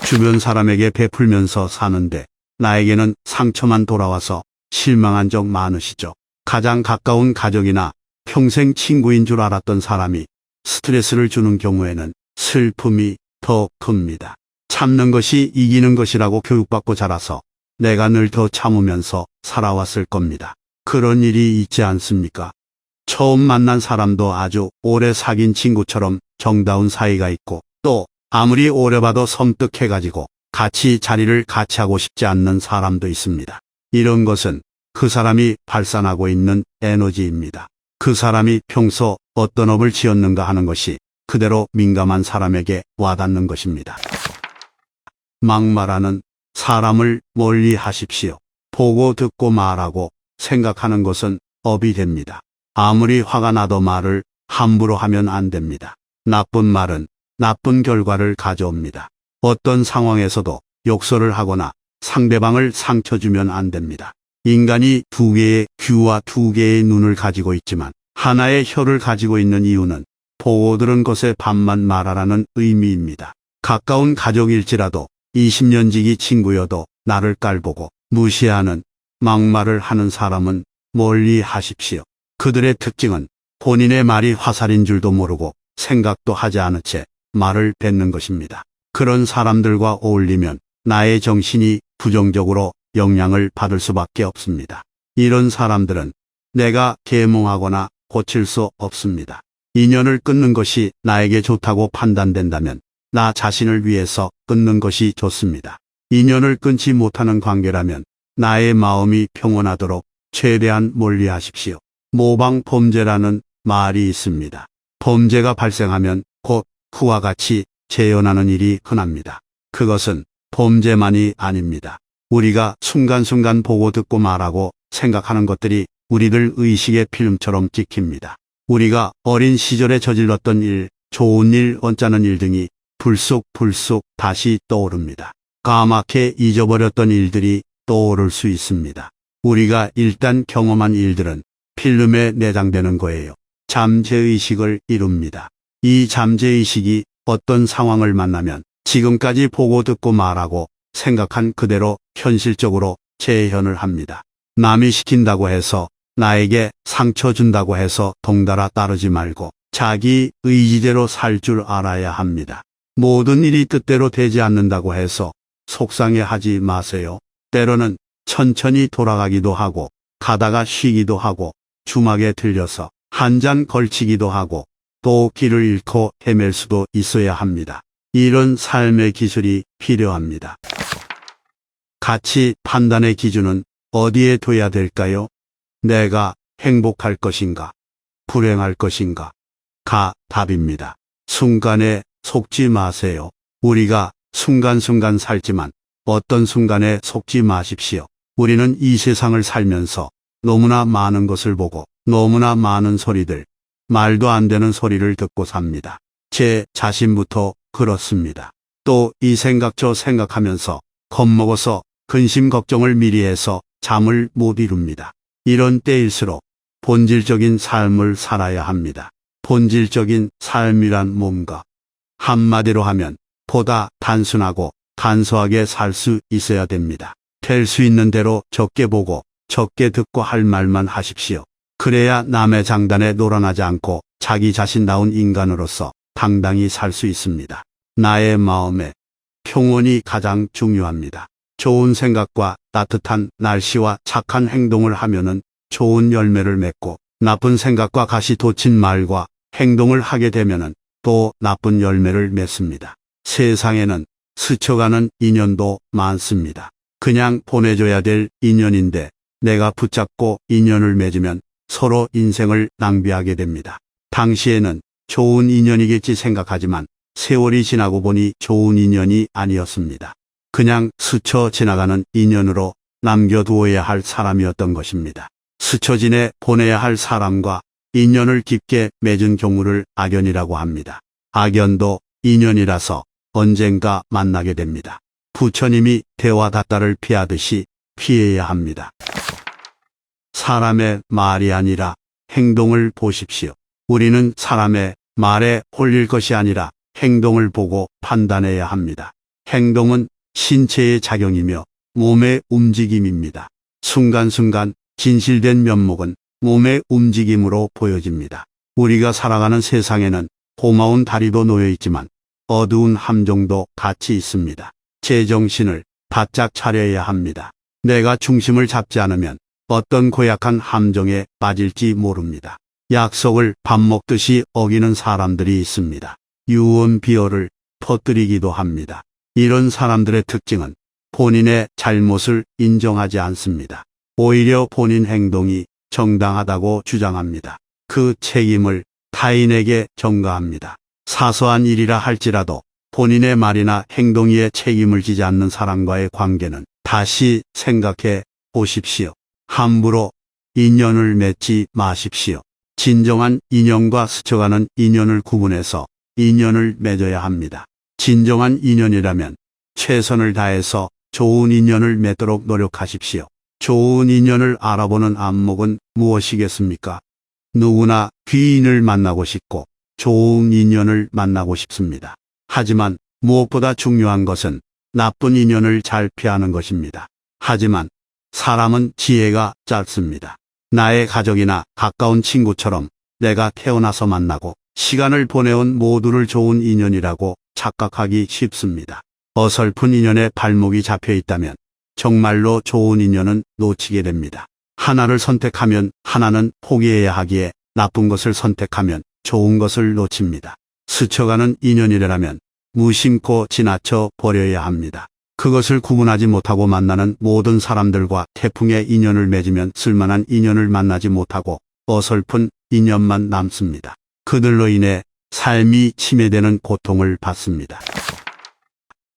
주변 사람에게 베풀면서 사는데 나에게는 상처만 돌아와서 실망한 적 많으시죠? 가장 가까운 가족이나 평생 친구인 줄 알았던 사람이 스트레스를 주는 경우에는 슬픔이 더 큽니다. 참는 것이 이기는 것이라고 교육받고 자라서 내가 늘 더 참으면서 살아왔을 겁니다. 그런 일이 있지 않습니까? 처음 만난 사람도 아주 오래 사귄 친구처럼 정다운 사이가 있고, 또 아무리 오래 봐도 섬뜩해가지고 같이 자리를 같이 하고 싶지 않는 사람도 있습니다. 이런 것은 그 사람이 발산하고 있는 에너지입니다. 그 사람이 평소 어떤 업을 지었는가 하는 것이 그대로 민감한 사람에게 와닿는 것입니다. 막말하는 사람을 멀리 하십시오. 보고 듣고 말하고 생각하는 것은 업이 됩니다. 아무리 화가 나도 말을 함부로 하면 안 됩니다. 나쁜 말은 나쁜 결과를 가져옵니다. 어떤 상황에서도 욕설을 하거나 상대방을 상처 주면 안 됩니다. 인간이 두 개의 귀와 두 개의 눈을 가지고 있지만 하나의 혀를 가지고 있는 이유는 보고 들은 것에 반만 말하라는 의미입니다. 가까운 가족일지라도 20년 지기 친구여도 나를 깔보고 무시하는 막말을 하는 사람은 멀리 하십시오. 그들의 특징은 본인의 말이 화살인 줄도 모르고 생각도 하지 않은 채 말을 뱉는 것입니다. 그런 사람들과 어울리면 나의 정신이 부정적으로 영향을 받을 수밖에 없습니다. 이런 사람들은 내가 계몽하거나 고칠 수 없습니다. 인연을 끊는 것이 나에게 좋다고 판단된다면 나 자신을 위해서 끊는 것이 좋습니다. 인연을 끊지 못하는 관계라면 나의 마음이 평온하도록 최대한 멀리하십시오. 모방 범죄라는 말이 있습니다. 범죄가 발생하면 곧 그와 같이 재현하는 일이 흔합니다. 그것은 범죄만이 아닙니다. 우리가 순간순간 보고 듣고 말하고 생각하는 것들이 우리들 의식의 필름처럼 찍힙니다. 우리가 어린 시절에 저질렀던 일, 좋은 일, 언짢은 일 등이 불쑥불쑥 다시 떠오릅니다. 까맣게 잊어버렸던 일들이 떠오를 수 있습니다. 우리가 일단 경험한 일들은 필름에 내장되는 거예요. 잠재의식을 이룹니다. 이 잠재의식이 어떤 상황을 만나면 지금까지 보고 듣고 말하고 생각한 그대로 현실적으로 재현을 합니다. 남이 시킨다고 해서 나에게 상처 준다고 해서 덩달아 따르지 말고 자기 의지대로 살 줄 알아야 합니다. 모든 일이 뜻대로 되지 않는다고 해서 속상해하지 마세요. 때로는 천천히 돌아가기도 하고 가다가 쉬기도 하고 주막에 들려서 한 잔 걸치기도 하고 또 길을 잃고 헤맬 수도 있어야 합니다. 이런 삶의 기술이 필요합니다. 가치 판단의 기준은 어디에 둬야 될까요? 내가 행복할 것인가? 불행할 것인가? 가 답입니다. 순간에 속지 마세요. 우리가 순간순간 살지만 어떤 순간에 속지 마십시오. 우리는 이 세상을 살면서 너무나 많은 것을 보고 너무나 많은 소리들, 말도 안 되는 소리를 듣고 삽니다. 제 자신부터 그렇습니다. 또 이 생각 저 생각하면서 겁먹어서 근심 걱정을 미리 해서 잠을 못 이룹니다. 이런 때일수록 본질적인 삶을 살아야 합니다. 본질적인 삶이란 뭔가? 한마디로 하면 보다 단순하고 간소하게 살 수 있어야 됩니다. 될 수 있는 대로 적게 보고 적게 듣고 할 말만 하십시오. 그래야 남의 장단에 놀아나지 않고 자기 자신다운 인간으로서 당당히 살 수 있습니다. 나의 마음에 평온이 가장 중요합니다. 좋은 생각과 따뜻한 날씨와 착한 행동을 하면은 좋은 열매를 맺고 나쁜 생각과 가시 돋친 말과 행동을 하게 되면은 또 나쁜 열매를 맺습니다. 세상에는 스쳐가는 인연도 많습니다. 그냥 보내줘야 될 인연인데 내가 붙잡고 인연을 맺으면 서로 인생을 낭비하게 됩니다. 당시에는 좋은 인연이겠지 생각하지만 세월이 지나고 보니 좋은 인연이 아니었습니다. 그냥 스쳐 지나가는 인연으로 남겨두어야 할 사람이었던 것입니다. 스쳐 지내 보내야 할 사람과 인연을 깊게 맺은 경우를 악연이라고 합니다. 악연도 인연이라서 언젠가 만나게 됩니다. 부처님이 대화 닷다를 피하듯이 피해야 합니다. 사람의 말이 아니라 행동을 보십시오. 우리는 사람의 말에 홀릴 것이 아니라 행동을 보고 판단해야 합니다. 행동은 신체의 작용이며 몸의 움직임입니다. 순간순간 진실된 면목은 몸의 움직임으로 보여집니다. 우리가 살아가는 세상에는 고마운 다리도 놓여 있지만 어두운 함정도 같이 있습니다. 제정신을 바짝 차려야 합니다. 내가 중심을 잡지 않으면 어떤 고약한 함정에 빠질지 모릅니다. 약속을 밥 먹듯이 어기는 사람들이 있습니다. 유언 비어를 퍼뜨리기도 합니다. 이런 사람들의 특징은 본인의 잘못을 인정하지 않습니다. 오히려 본인 행동이 정당하다고 주장합니다. 그 책임을 타인에게 전가합니다. 사소한 일이라 할지라도 본인의 말이나 행동 위에 책임을 지지 않는 사람과의 관계는 다시 생각해 보십시오. 함부로 인연을 맺지 마십시오. 진정한 인연과 스쳐가는 인연을 구분해서 인연을 맺어야 합니다. 진정한 인연이라면 최선을 다해서 좋은 인연을 맺도록 노력하십시오. 좋은 인연을 알아보는 안목은 무엇이겠습니까? 누구나 귀인을 만나고 싶고 좋은 인연을 만나고 싶습니다. 하지만 무엇보다 중요한 것은 나쁜 인연을 잘 피하는 것입니다. 하지만 사람은 지혜가 짧습니다. 나의 가족이나 가까운 친구처럼 내가 태어나서 만나고 시간을 보내온 모두를 좋은 인연이라고 착각하기 쉽습니다. 어설픈 인연에 발목이 잡혀 있다면 정말로 좋은 인연은 놓치게 됩니다. 하나를 선택하면 하나는 포기해야 하기에 나쁜 것을 선택하면 좋은 것을 놓칩니다. 스쳐가는 인연이라면 무심코 지나쳐 버려야 합니다. 그것을 구분하지 못하고 만나는 모든 사람들과 태풍의 인연을 맺으면 쓸만한 인연을 만나지 못하고 어설픈 인연만 남습니다. 그들로 인해 삶이 침해되는 고통을 받습니다.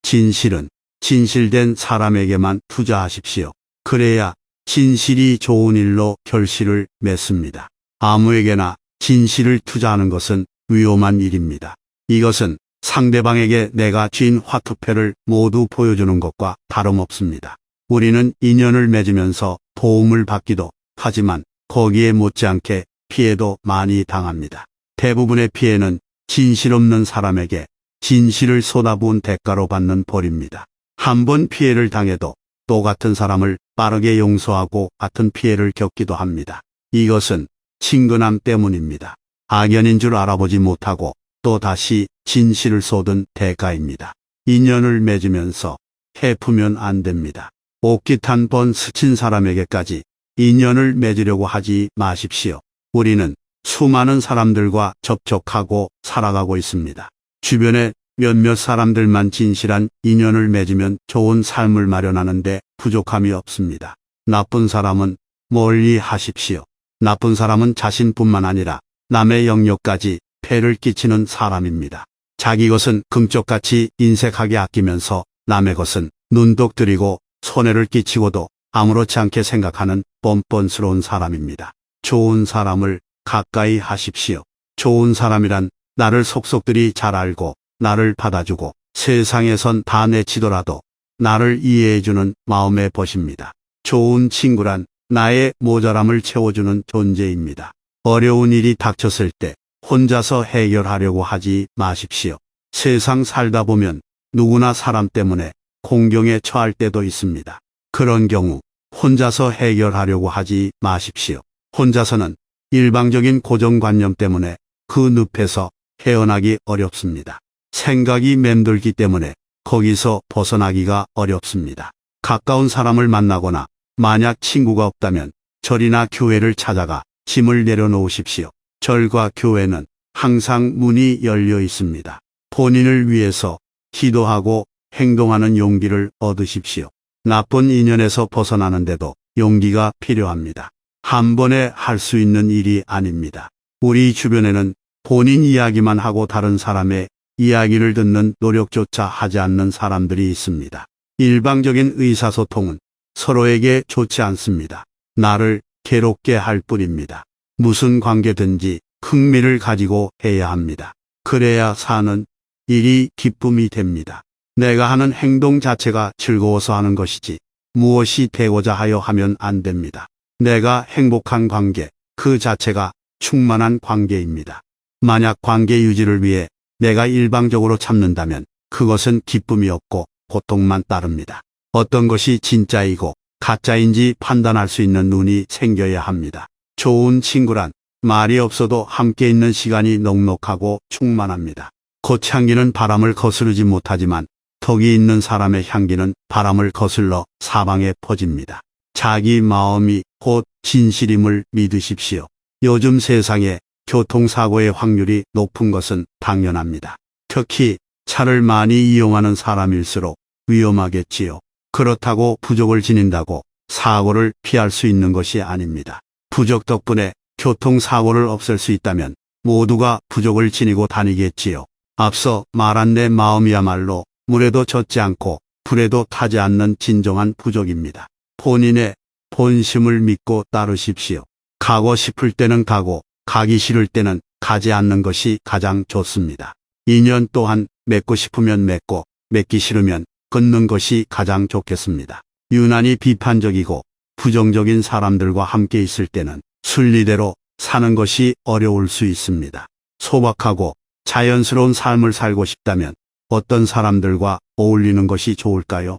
진실은 진실된 사람에게만 투자하십시오. 그래야 진실이 좋은 일로 결실을 맺습니다. 아무에게나 진실을 투자하는 것은 위험한 일입니다. 이것은 상대방에게 내가 쥔 화투패를 모두 보여주는 것과 다름없습니다. 우리는 인연을 맺으면서 도움을 받기도 하지만 거기에 못지않게 피해도 많이 당합니다. 대부분의 피해는 진실 없는 사람에게 진실을 쏟아부은 대가로 받는 벌입니다. 한 번 피해를 당해도 또 같은 사람을 빠르게 용서하고 같은 피해를 겪기도 합니다. 이것은 친근함 때문입니다. 악연인 줄 알아보지 못하고 또 다시 진실을 쏟은 대가입니다. 인연을 맺으면서 해프면 안 됩니다. 옷깃 한 번 스친 사람에게까지 인연을 맺으려고 하지 마십시오. 우리는 수많은 사람들과 접촉하고 살아가고 있습니다. 주변에 몇몇 사람들만 진실한 인연을 맺으면 좋은 삶을 마련하는데 부족함이 없습니다. 나쁜 사람은 멀리 하십시오. 나쁜 사람은 자신뿐만 아니라 남의 영역까지 폐를 끼치는 사람입니다. 자기 것은 금쪽같이 인색하게 아끼면서 남의 것은 눈독 들이고 손해를 끼치고도 아무렇지 않게 생각하는 뻔뻔스러운 사람입니다. 좋은 사람을 가까이 하십시오. 좋은 사람이란 나를 속속들이 잘 알고 나를 받아주고 세상에선 다 내치더라도 나를 이해해주는 마음의 벗입니다. 좋은 친구란 나의 모자람을 채워주는 존재입니다. 어려운 일이 닥쳤을 때 혼자서 해결하려고 하지 마십시오. 세상 살다 보면 누구나 사람 때문에 공경에 처할 때도 있습니다. 그런 경우 혼자서 해결하려고 하지 마십시오. 혼자서는 일방적인 고정관념 때문에 그 늪에서 헤어나기 어렵습니다. 생각이 맴돌기 때문에 거기서 벗어나기가 어렵습니다. 가까운 사람을 만나거나 만약 친구가 없다면 절이나 교회를 찾아가 짐을 내려놓으십시오. 절과 교회는 항상 문이 열려 있습니다. 본인을 위해서 기도하고 행동하는 용기를 얻으십시오. 나쁜 인연에서 벗어나는데도 용기가 필요합니다. 한 번에 할 수 있는 일이 아닙니다. 우리 주변에는 본인 이야기만 하고 다른 사람의 이야기를 듣는 노력조차 하지 않는 사람들이 있습니다. 일방적인 의사소통은 서로에게 좋지 않습니다. 나를 괴롭게 할 뿐입니다. 무슨 관계든지 흥미를 가지고 해야 합니다. 그래야 사는 일이 기쁨이 됩니다. 내가 하는 행동 자체가 즐거워서 하는 것이지 무엇이 되고자 하여 하면 안 됩니다. 내가 행복한 관계, 그 자체가 충만한 관계입니다. 만약 관계 유지를 위해 내가 일방적으로 참는다면 그것은 기쁨이 없고 고통만 따릅니다. 어떤 것이 진짜이고 가짜인지 판단할 수 있는 눈이 생겨야 합니다. 좋은 친구란 말이 없어도 함께 있는 시간이 넉넉하고 충만합니다. 꽃향기는 바람을 거스르지 못하지만 덕이 있는 사람의 향기는 바람을 거슬러 사방에 퍼집니다. 자기 마음이 곧 진실임을 믿으십시오. 요즘 세상에 교통사고의 확률이 높은 것은 당연합니다. 특히 차를 많이 이용하는 사람일수록 위험하겠지요. 그렇다고 부족을 지닌다고 사고를 피할 수 있는 것이 아닙니다. 부족 덕분에 교통사고를 없앨 수 있다면 모두가 부족을 지니고 다니겠지요. 앞서 말한 내 마음이야말로 물에도 젖지 않고 불에도 타지 않는 진정한 부족입니다. 본인의 본심을 믿고 따르십시오. 가고 싶을 때는 가고 가기 싫을 때는 가지 않는 것이 가장 좋습니다. 인연 또한 맺고 싶으면 맺고 맺기 싫으면 끊는 것이 가장 좋겠습니다. 유난히 비판적이고 부정적인 사람들과 함께 있을 때는 순리대로 사는 것이 어려울 수 있습니다. 소박하고 자연스러운 삶을 살고 싶다면 어떤 사람들과 어울리는 것이 좋을까요?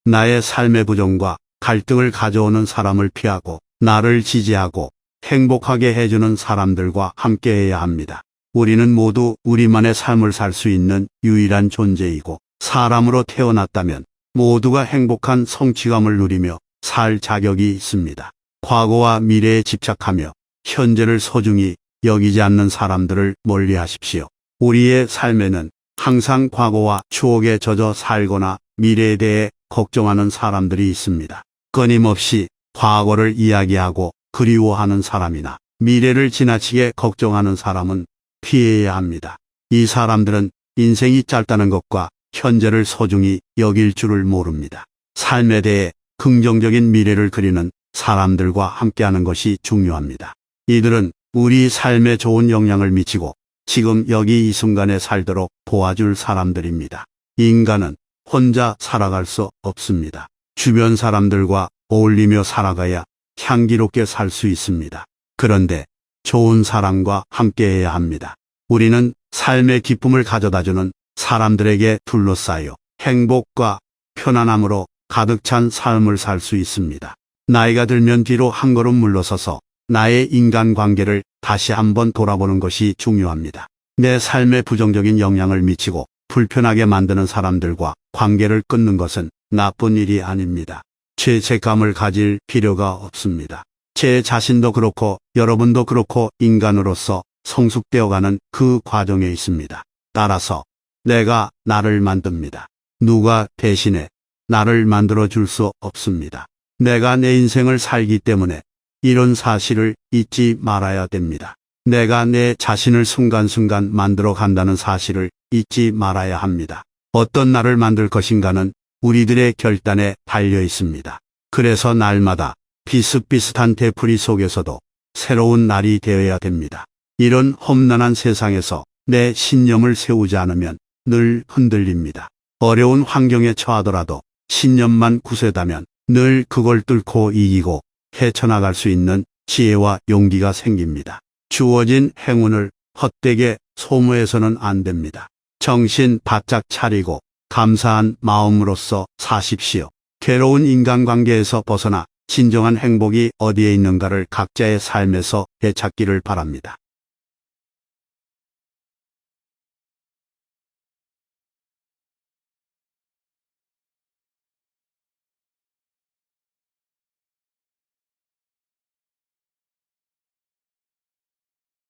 나의 삶의 부정과 갈등을 가져오는 사람을 피하고 나를 지지하고 행복하게 해주는 사람들과 함께해야 합니다. 우리는 모두 우리만의 삶을 살 수 있는 유일한 존재이고 사람으로 태어났다면 모두가 행복한 성취감을 누리며 살 자격이 있습니다. 과거와 미래에 집착하며 현재를 소중히 여기지 않는 사람들을 멀리하십시오. 우리의 삶에는 항상 과거와 추억에 젖어 살거나 미래에 대해 걱정하는 사람들이 있습니다. 끊임없이 과거를 이야기하고 그리워하는 사람이나 미래를 지나치게 걱정하는 사람은 피해야 합니다. 이 사람들은 인생이 짧다는 것과 현재를 소중히 여길 줄을 모릅니다. 삶에 대해 긍정적인 미래를 그리는 사람들과 함께하는 것이 중요합니다. 이들은 우리 삶에 좋은 영향을 미치고 지금 여기 이 순간에 살도록 도와줄 사람들입니다. 인간은 혼자 살아갈 수 없습니다. 주변 사람들과 어울리며 살아가야 향기롭게 살 수 있습니다. 그런데 좋은 사람과 함께해야 합니다. 우리는 삶의 기쁨을 가져다주는 사람들에게 둘러싸여 행복과 편안함으로 가득 찬 삶을 살 수 있습니다. 나이가 들면 뒤로 한 걸음 물러서서 나의 인간관계를 다시 한번 돌아보는 것이 중요합니다. 내 삶에 부정적인 영향을 미치고 불편하게 만드는 사람들과 관계를 끊는 것은 나쁜 일이 아닙니다. 죄책감을 가질 필요가 없습니다. 제 자신도 그렇고 여러분도 그렇고 인간으로서 성숙되어가는 그 과정에 있습니다. 따라서 내가 나를 만듭니다. 누가 대신에 나를 만들어줄 수 없습니다. 내가 내 인생을 살기 때문에 이런 사실을 잊지 말아야 됩니다. 내가 내 자신을 순간순간 만들어 간다는 사실을 잊지 말아야 합니다. 어떤 나를 만들 것인가는 우리들의 결단에 달려 있습니다. 그래서 날마다 비슷비슷한 되풀이 속에서도 새로운 날이 되어야 됩니다. 이런 험난한 세상에서 내 신념을 세우지 않으면 늘 흔들립니다. 어려운 환경에 처하더라도 신념만 굳세다면 늘 그걸 뚫고 이기고 헤쳐나갈 수 있는 지혜와 용기가 생깁니다. 주어진 행운을 헛되게 소모해서는 안 됩니다. 정신 바짝 차리고 감사한 마음으로써 사십시오. 괴로운 인간관계에서 벗어나 진정한 행복이 어디에 있는가를 각자의 삶에서 되찾기를 바랍니다.